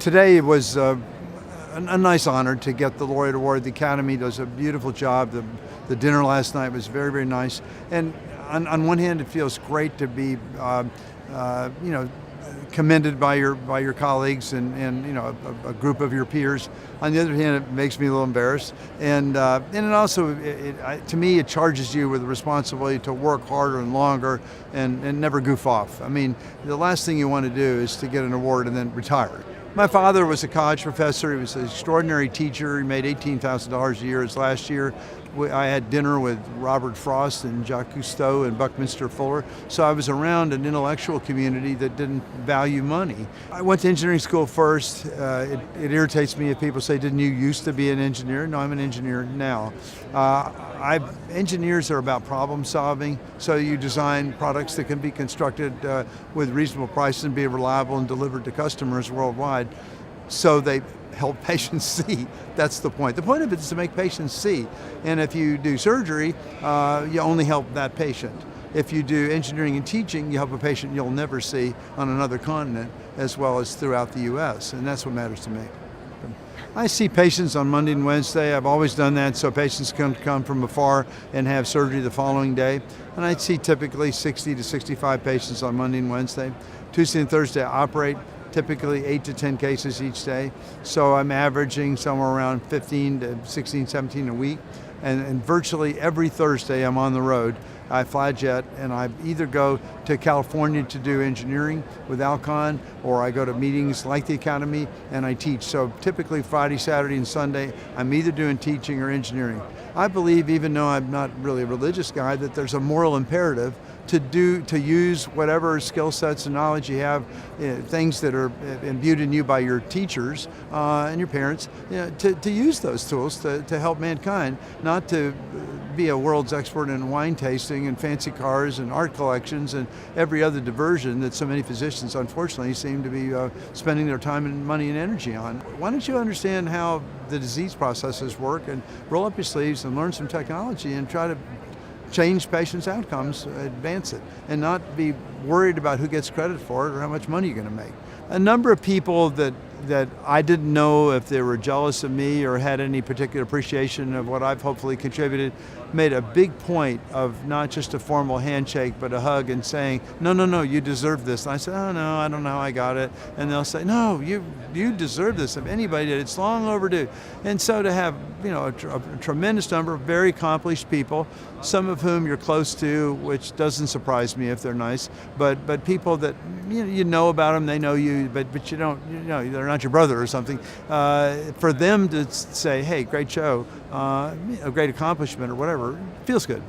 Today was a nice honor to get the Laureate Award. The Academy does a beautiful job. The dinner last night was very, very nice. And on one hand, it feels great to be, commended by your colleagues and a group of your peers. On the other hand, it makes me a little embarrassed, and it also, to me, it charges you with the responsibility to work harder and longer and never goof off. I mean, the last thing you want to do is to get an award and then retire. My father was a college professor. He was an extraordinary teacher. He made $18,000 a year his last year. I had dinner with Robert Frost and Jacques Cousteau and Buckminster Fuller. So I was around an intellectual community that didn't value money. I went to engineering school first. It irritates me if people say, didn't you used to be an engineer? No, I'm an engineer now. Engineers are about problem solving, so you design products that can be constructed with reasonable prices and be reliable and delivered to customers worldwide, so they help patients see. That's the point. The point of it is to make patients see. And if you do surgery, you only help that patient. If you do engineering and teaching, you help a patient you'll never see on another continent, as well as throughout the US, and that's what matters to me. I see patients on Monday and Wednesday. I've always done that, so patients can come from afar and have surgery the following day. And I see typically 60 to 65 patients on Monday and Wednesday. Tuesday and Thursday I operate, typically 8 to 10 cases each day. So I'm averaging somewhere around 15 to 16, 17 a week. And virtually every Thursday I'm on the road. I fly jet, and I either go to California to do engineering with Alcon, or I go to meetings like the Academy and I teach. So typically Friday, Saturday, and Sunday, I'm either doing teaching or engineering. I believe, even though I'm not really a religious guy, that there's a moral imperative to use whatever skill sets and knowledge you have, things that are imbued in you by your teachers and your parents, to use those tools to help mankind, not to be a world's expert in wine tasting and fancy cars and art collections and every other diversion that so many physicians, unfortunately, seem to be spending their time and money and energy on. Why don't you understand how the disease processes work and roll up your sleeves and learn some technology and try to change patients' outcomes, advance it, and not be worried about who gets credit for it or how much money you're going to make. A number of people that I didn't know if they were jealous of me or had any particular appreciation of what I've hopefully contributed made a big point of not just a formal handshake but a hug and saying, no, you deserve this. And I said, oh no, I don't know how I got it. And they'll say, no, you deserve this. If anybody did, it's long overdue. And so to have a tremendous number of very accomplished people, some of whom you're close to, which doesn't surprise me if they're nice, but people that you know about them, they know you, but you don't, they're not your brother or something. For them to say, hey, great show, a great accomplishment or whatever, feels good,